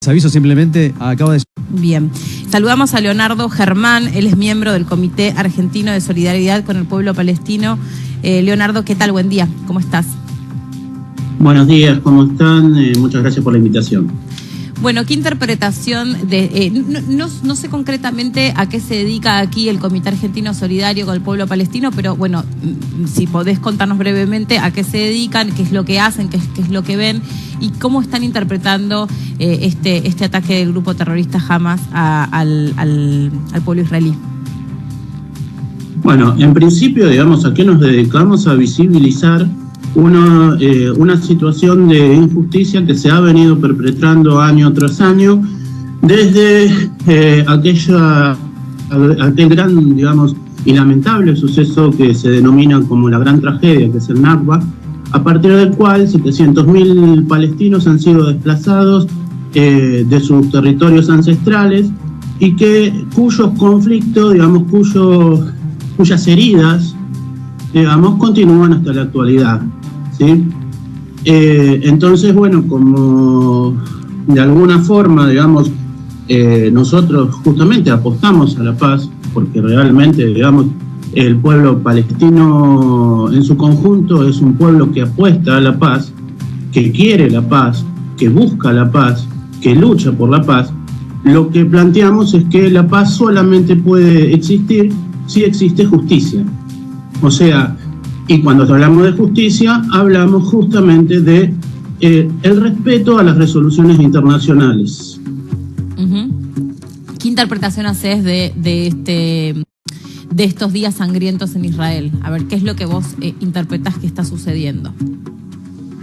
Aviso simplemente, acaba de... Bien, saludamos a Leonardo Germán, él es miembro del Comité Argentino de Solidaridad con el Pueblo Palestino. Leonardo, ¿qué tal? Buen día, ¿cómo estás? Buenos días, ¿cómo están? Muchas gracias por la invitación. Bueno, ¿qué interpretación de... no sé concretamente a qué se dedica aquí el Comité Argentino Solidario con el Pueblo Palestino, pero bueno, si podés contarnos brevemente a qué se dedican, qué es lo que hacen, qué es lo que ven y cómo están interpretando este ataque del grupo terrorista Hamas al pueblo israelí. Bueno, en principio, digamos, ¿a qué nos dedicamos? A visibilizar una situación de injusticia que se ha venido perpetrando año tras año desde aquel gran, digamos, y lamentable suceso que se denomina como la gran tragedia, que es el Nakba, a partir del cual 700.000 palestinos han sido desplazados de sus territorios ancestrales y cuyos conflictos, digamos, cuyas heridas, digamos, continúan hasta la actualidad, ¿sí? Entonces, bueno, como de alguna forma, digamos, nosotros justamente apostamos a la paz, porque realmente, digamos, el pueblo palestino en su conjunto es un pueblo que apuesta a la paz, que quiere la paz, que busca la paz, que lucha por la paz. Lo que planteamos es que la paz solamente puede existir si existe justicia. O sea, y cuando hablamos de justicia, hablamos justamente de el respeto a las resoluciones internacionales. ¿Qué interpretación haces de estos días sangrientos en Israel? A ver, ¿qué es lo que vos interpretás que está sucediendo?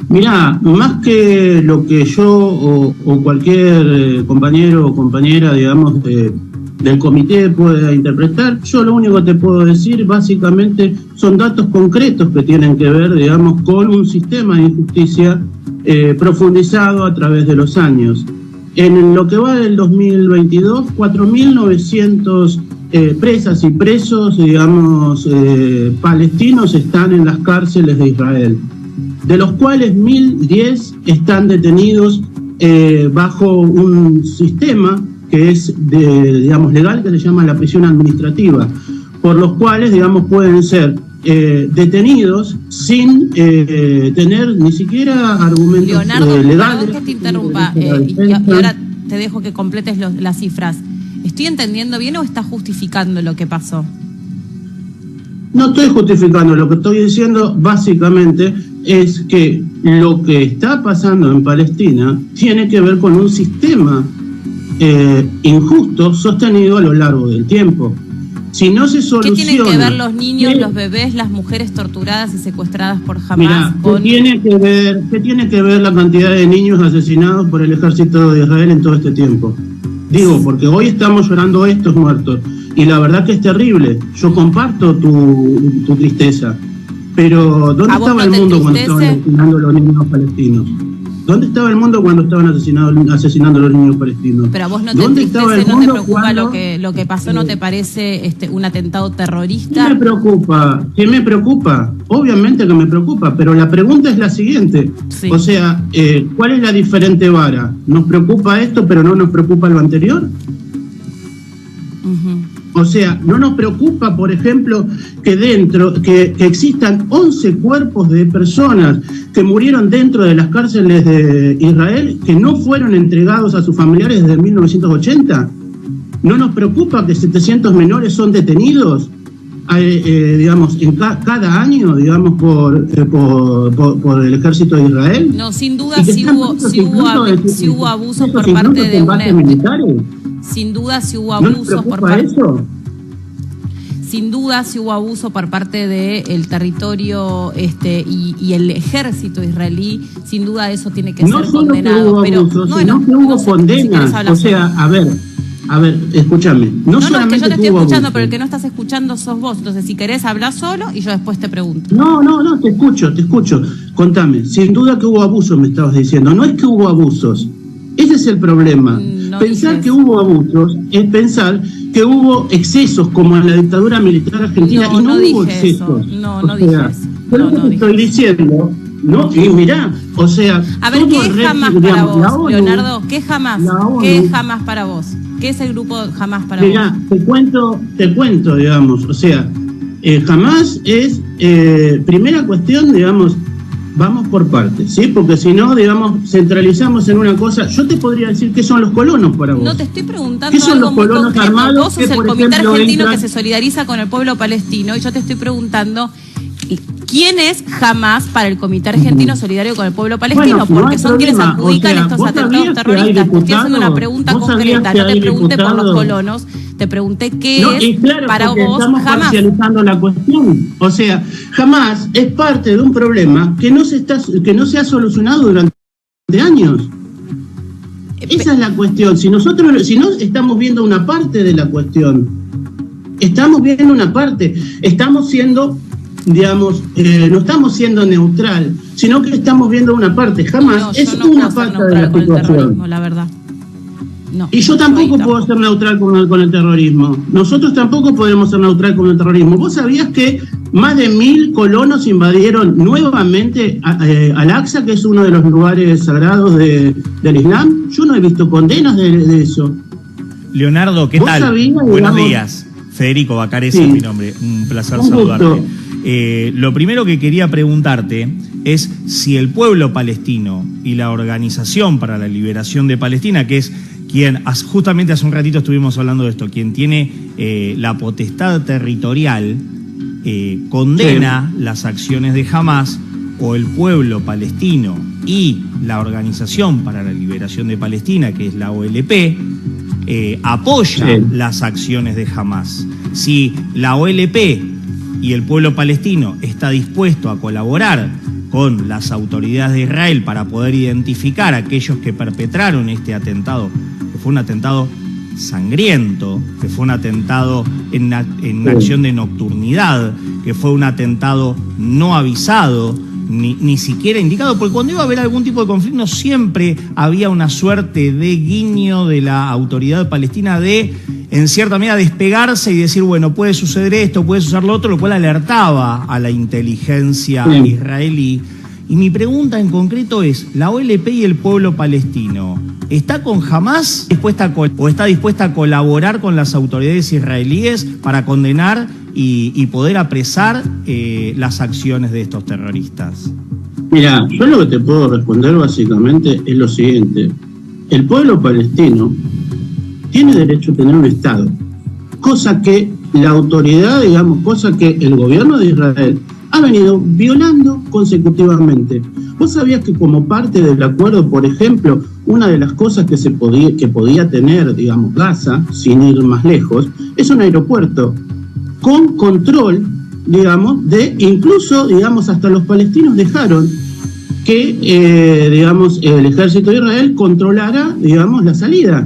Mirá, más que lo que yo o cualquier compañero o compañera, digamos, del comité pueda interpretar, yo lo único que te puedo decir básicamente son datos concretos que tienen que ver, digamos, con un sistema de injusticia profundizado a través de los años. En lo que va del 2022, 4.900 presas y presos, digamos, palestinos están en las cárceles de Israel, de los cuales 1.010 están detenidos bajo un sistema que es digamos, legal, que se llama la prisión administrativa, por los cuales, digamos, pueden ser detenidos sin tener ni siquiera argumentos Leonardo, legales. Perdón que te interrumpa, y ahora te dejo que completes las cifras. ¿Estoy entendiendo bien o estás justificando lo que pasó? No estoy justificando, lo que estoy diciendo básicamente es que lo que está pasando en Palestina tiene que ver con un sistema injusto sostenido a lo largo del tiempo. Si no se soluciona... ¿Qué tienen que ver los niños, los bebés, las mujeres torturadas y secuestradas por Hamas? Mirá, ¿qué tiene que ver la cantidad de niños asesinados por el ejército de Israel en todo este tiempo? Digo, porque hoy estamos llorando estos muertos y la verdad que es terrible. Yo comparto tu tristeza, pero ¿dónde estaba el mundo cuando estaban asesinando a los niños palestinos? ¿Dónde estaba el mundo cuando estaban asesinando a los niños palestinos? Pero a vos no te entristece, no te preocupa lo que pasó, ¿no te parece un atentado terrorista? ¿Qué me preocupa? Obviamente que me preocupa, pero la pregunta es la siguiente. Sí. O sea, ¿cuál es la diferente vara? ¿Nos preocupa esto, pero no nos preocupa lo anterior? O sea, no nos preocupa, por ejemplo, que existan 11 cuerpos de personas que murieron dentro de las cárceles de Israel que no fueron entregados a sus familiares desde 1980. No nos preocupa que 700 menores son detenidos, digamos, en cada año, digamos, por el ejército de Israel. No, sin duda sí hubo abusos por parte de militares. Sin duda sí hubo abusos por parte. Sin duda sí hubo abuso por parte del territorio y el ejército israelí. Sin duda eso tiene que ser condenado. Pero no que hubo condenas. O sea, a ver, escúchame. No, que yo te estoy escuchando, pero el que no estás escuchando sos vos. Entonces, si querés, hablar solo y yo después te pregunto. No, te escucho. Contame. Sin duda que hubo abusos, me estabas diciendo. No es que hubo abusos. Ese es el problema. Pensar que hubo abusos es pensar que hubo excesos como en la dictadura militar argentina y no hubo excesos. No dije eso. Yo lo que estoy diciendo No, y mirá, o sea... A ver, ¿qué es Hamás para vos, Leonardo? ¿Qué es Hamás? ¿Qué es Hamás para vos? ¿Qué es el grupo Hamás para vos? Mirá, te cuento, digamos, o sea, Hamás es, primera cuestión, digamos, vamos por partes, ¿sí? Porque si no, digamos, centralizamos en una cosa. Yo te podría decir qué son los colonos para vos. No, te estoy preguntando ¿Qué son algo los muy colonos concreto. armados? Vos sos el Comité ejemplo, Argentino que se solidariza con el pueblo palestino, y yo te estoy preguntando quién es Hamás para el Comité Argentino Solidario con el pueblo palestino, bueno, porque son quienes adjudican estos atentados terroristas. Te estoy haciendo una pregunta concreta, no te pregunté por los colonos, te pregunté qué es claro, para vos estamos Hamás. parcializando la cuestión. O sea, Hamás es parte de un problema que no se ha solucionado durante años. Esa es la cuestión. Si no estamos viendo una parte de la cuestión, estamos siendo, digamos, no estamos siendo neutral, sino que estamos viendo una parte. Hamás es una parte de la situación. La verdad. No, y yo tampoco puedo ser neutral con el terrorismo. Nosotros tampoco podemos ser neutral con el terrorismo. ¿Vos sabías que más de 1000 colonos invadieron nuevamente Al-Aqsa, que es uno de los lugares sagrados del Islam? Yo no he visto condenas de eso. Leonardo, ¿qué tal? Buenos días. Federico Bacareza es mi nombre. Un placer saludarte. Lo primero que quería preguntarte es si el pueblo palestino y la Organización para la Liberación de Palestina, que es quien, justamente hace un ratito estuvimos hablando de esto, quien tiene la potestad territorial, condena las acciones de Hamás, o el pueblo palestino y la Organización para la Liberación de Palestina, que es la OLP, apoya las acciones de Hamás. Si la OLP y el pueblo palestino está dispuesto a colaborar con las autoridades de Israel para poder identificar a aquellos que perpetraron este atentado, que fue un atentado sangriento, que fue un atentado en acción de nocturnidad, que fue un atentado no avisado, ni siquiera indicado, porque cuando iba a haber algún tipo de conflicto siempre había una suerte de guiño de la autoridad palestina de, en cierta medida, despegarse y decir, bueno, puede suceder esto, puede suceder lo otro, lo cual alertaba a la inteligencia israelí. Y mi pregunta en concreto es, ¿la OLP y el pueblo palestino está con Hamás o está dispuesta a colaborar con las autoridades israelíes para condenar y poder apresar las acciones de estos terroristas? Mira, yo lo que te puedo responder básicamente es lo siguiente. El pueblo palestino tiene derecho a tener un Estado, cosa que la autoridad, digamos, cosa que el gobierno de Israel ha venido violando consecutivamente. ¿Vos sabías que como parte del acuerdo, por ejemplo, una de las cosas que podía tener, digamos, Gaza, sin ir más lejos, es un aeropuerto con control, digamos, incluso, digamos, hasta los palestinos dejaron que, digamos, el ejército de Israel controlara, digamos, la salida.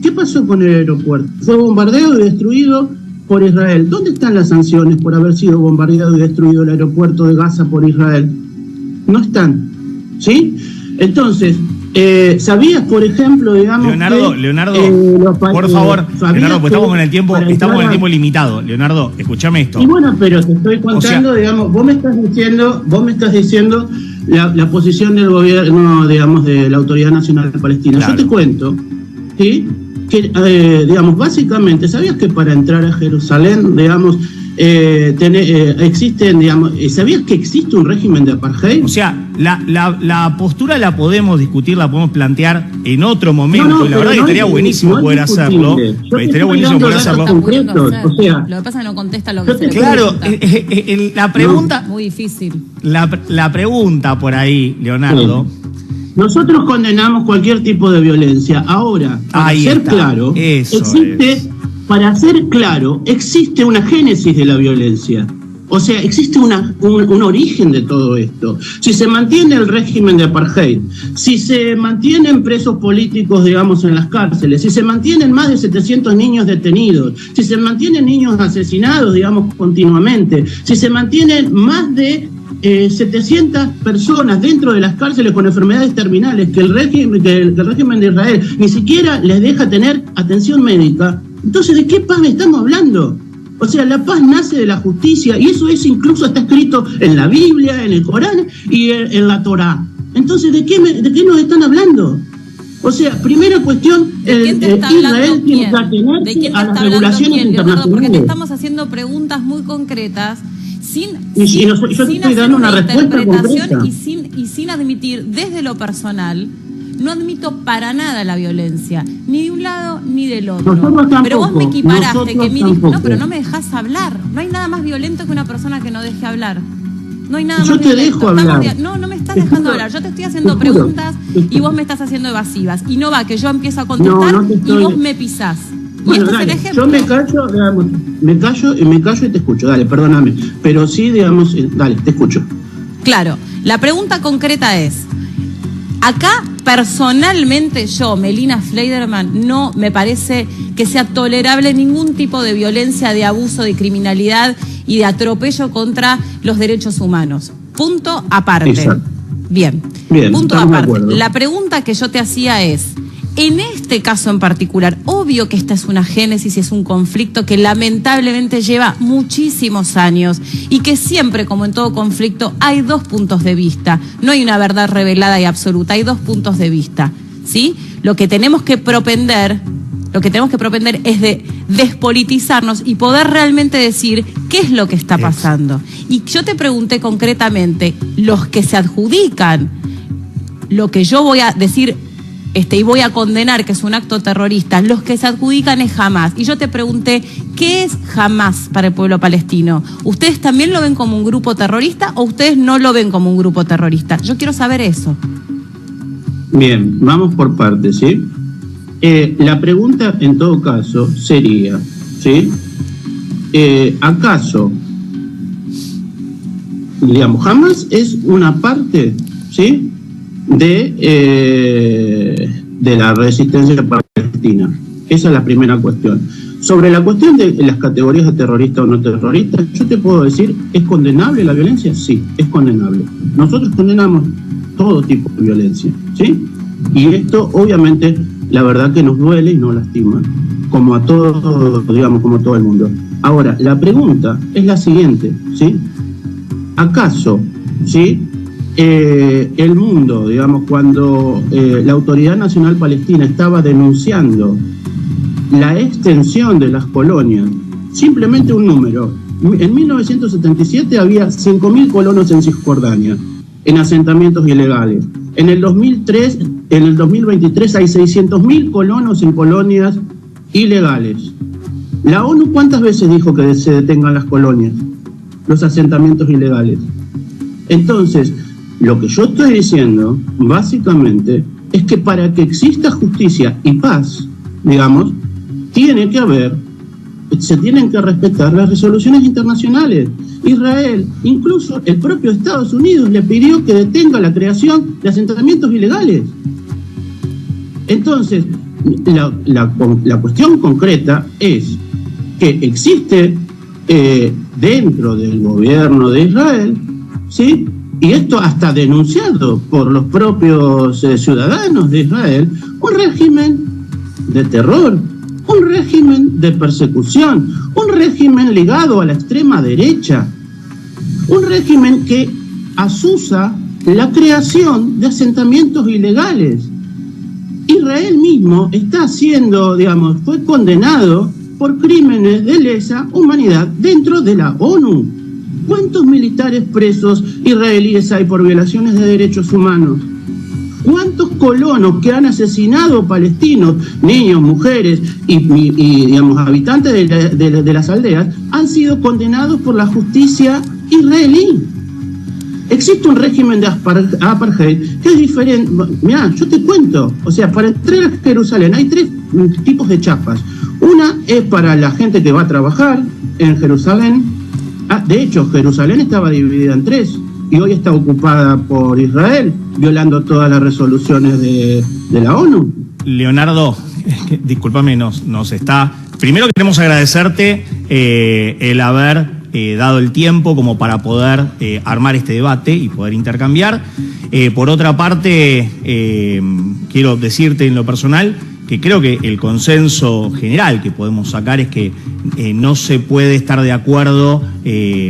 ¿Qué pasó con el aeropuerto? Fue bombardeado y destruido por Israel. ¿Dónde están las sanciones por haber sido bombardeado y destruido el aeropuerto de Gaza por Israel? No están, ¿sí? Entonces, ¿sabías, por ejemplo, digamos, Leonardo, por favor, Leonardo, pues estamos en el tiempo limitado. Leonardo, escúchame esto. Y bueno, pero te estoy contando, digamos, vos me estás diciendo la posición del gobierno, digamos, de la Autoridad Nacional Palestina. Claro. Yo te cuento, ¿sí?, que, digamos, básicamente, ¿sabías que para entrar a Jerusalén, digamos, existen, digamos, ¿sabías que existe un régimen de apartheid? O sea, la postura la podemos discutir, la podemos plantear en otro momento, y la verdad que estaría buenísimo poder hacerlo. Estaría buenísimo poder hacerlo. O sea, lo que pasa es que no contesta lo que se le claro, la pregunta... Muy difícil. La pregunta por ahí, Leonardo... Nosotros condenamos cualquier tipo de violencia. Ahora, para ser claro, existe una génesis de la violencia. O sea, existe un origen de todo esto. Si se mantiene el régimen de apartheid, si se mantienen presos políticos, digamos, en las cárceles, si se mantienen más de 700 niños detenidos, si se mantienen niños asesinados, digamos, continuamente, si se mantienen más de 700 personas dentro de las cárceles con enfermedades terminales, que el régimen de Israel ni siquiera les deja tener atención médica, entonces, ¿de qué paz estamos hablando? O sea, la paz nace de la justicia, y eso es incluso está escrito en la Biblia, en el Corán y en la Torá. Entonces, ¿de qué nos están hablando? O sea, primera cuestión, Israel tiene que atenerse a las regulaciones internacionales. Porque te estamos haciendo preguntas muy concretas yo te estoy dando una respuesta concreta. Y sin admitir desde lo personal. No admito para nada la violencia, ni de un lado ni del otro. Pero vos me equiparaste, no, pero no me dejás hablar. No hay nada más violento que una persona que no deje hablar. No hay nada más violento. Yo te dejo hablar. No me estás dejando hablar. Yo te estoy haciendo preguntas y vos me estás haciendo evasivas. Y no va que yo empiezo a contestar y vos me pisás. Bueno, dale, es el ejemplo. Yo me callo, digamos, me callo y te escucho. Dale, perdóname. Pero sí, digamos, dale, te escucho. Claro, la pregunta concreta es, acá personalmente yo, Melina Fleiderman, no me parece que sea tolerable ningún tipo de violencia, de abuso, de criminalidad y de atropello contra los derechos humanos. Punto aparte. Exacto. Bien, punto aparte. La pregunta que yo te hacía es, en este caso en particular, obvio que esta es una génesis y es un conflicto que lamentablemente lleva muchísimos años y que siempre, como en todo conflicto, hay dos puntos de vista. No hay una verdad revelada y absoluta, hay dos puntos de vista, ¿sí? Lo que tenemos que propender es de despolitizarnos y poder realmente decir qué es lo que está pasando. Y yo te pregunté concretamente, los que se adjudican lo que yo voy a decir y voy a condenar que es un acto terrorista, los que se adjudican es Hamás. Y yo te pregunté, ¿qué es Hamás para el pueblo palestino? ¿Ustedes también lo ven como un grupo terrorista o ustedes no lo ven como un grupo terrorista? Yo quiero saber eso. Bien, vamos por partes, ¿sí? La pregunta en todo caso sería, ¿sí? ¿Acaso, digamos, Hamás es una parte, ¿sí?, de la resistencia palestina? Esa es la primera cuestión. Sobre la cuestión de las categorías de terrorista o no terrorista, yo te puedo decir, ¿es condenable la violencia? Sí, es condenable. Nosotros condenamos todo tipo de violencia, ¿sí? Y esto, obviamente, la verdad que nos duele y nos lastima, como a todos, digamos, como todo el mundo. Ahora, la pregunta es la siguiente, ¿sí? ¿Acaso, sí, el mundo, digamos, cuando la Autoridad Nacional Palestina estaba denunciando la extensión de las colonias, simplemente un número, en 1977 había 5.000 colonos en Cisjordania, en asentamientos ilegales. En el 2023 hay 600.000 colonos en colonias ilegales. ¿La ONU cuántas veces dijo que se detengan las colonias, los asentamientos ilegales? Entonces, lo que yo estoy diciendo, básicamente, es que para que exista justicia y paz, digamos, se tienen que respetar las resoluciones internacionales. Israel, incluso el propio Estados Unidos, le pidió que detenga la creación de asentamientos ilegales. Entonces, la cuestión concreta es que existe dentro del gobierno de Israel, ¿sí?, y esto hasta denunciado por los propios ciudadanos de Israel, un régimen de terror, un régimen de persecución, un régimen ligado a la extrema derecha, un régimen que asusa la creación de asentamientos ilegales. Israel mismo está siendo, digamos, fue condenado por crímenes de lesa humanidad dentro de la ONU. ¿Cuántos militares presos israelíes hay por violaciones de derechos humanos? ¿Cuántos colonos que han asesinado palestinos, niños, mujeres y digamos, habitantes de las aldeas han sido condenados por la justicia israelí? Existe un régimen de apartheid que es diferente. Mirá, yo te cuento, o sea, para entrar a Jerusalén hay 3 tipos de chapas. Una es para la gente que va a trabajar en Jerusalén. De hecho, Jerusalén estaba dividida en 3 y hoy está ocupada por Israel, violando todas las resoluciones de la ONU. Leonardo, discúlpame, nos está... Primero queremos agradecerte el haber dado el tiempo como para poder armar este debate y poder intercambiar. Por otra parte, quiero decirte en lo personal que creo que el consenso general que podemos sacar es que no se puede estar de acuerdo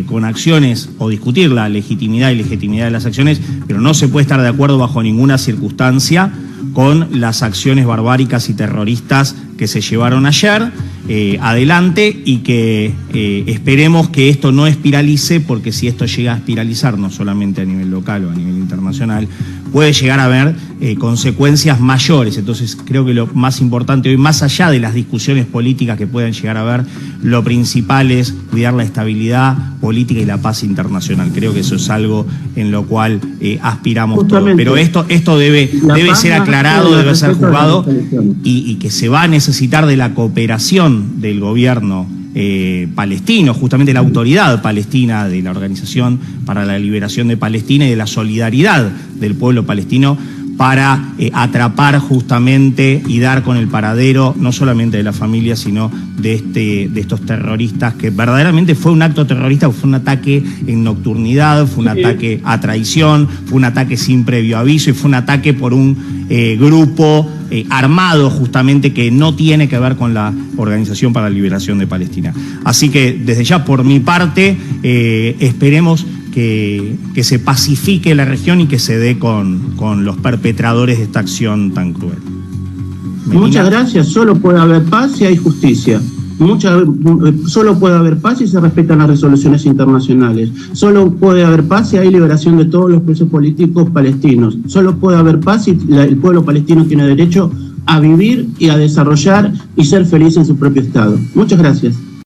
con acciones o discutir la legitimidad y legitimidad de las acciones, pero no se puede estar de acuerdo bajo ninguna circunstancia con las acciones barbáricas y terroristas que se llevaron ayer adelante, y que esperemos que esto no espiralice, porque si esto llega a espiralizar, no solamente a nivel local o a nivel internacional, puede llegar a haber consecuencias mayores. Entonces creo que lo más importante hoy, más allá de las discusiones políticas que puedan llegar a haber, lo principal es cuidar la estabilidad política y la paz internacional. Creo que eso es algo en lo cual aspiramos todos. Pero esto debe ser aclarado, debe ser juzgado, y que se va a necesitar de la cooperación del gobierno palestino, justamente la autoridad palestina, de la Organización para la Liberación de Palestina, y de la solidaridad del pueblo palestino para atrapar justamente y dar con el paradero no solamente de la familia, sino de estos terroristas, que verdaderamente fue un acto terrorista, fue un ataque en nocturnidad, fue un ataque a traición, fue un ataque sin previo aviso, y fue un ataque por un grupo armado justamente que no tiene que ver con la Organización para la Liberación de Palestina. Así que desde ya, por mi parte, esperemos que se pacifique la región y que se dé con los perpetradores de esta acción tan cruel. Muchas gracias. Solo puede haber paz si hay justicia. Solo puede haber paz si se respetan las resoluciones internacionales. Solo puede haber paz si hay liberación de todos los presos políticos palestinos. Solo puede haber paz si el pueblo palestino tiene derecho a vivir y a desarrollar y ser feliz en su propio estado. Muchas gracias.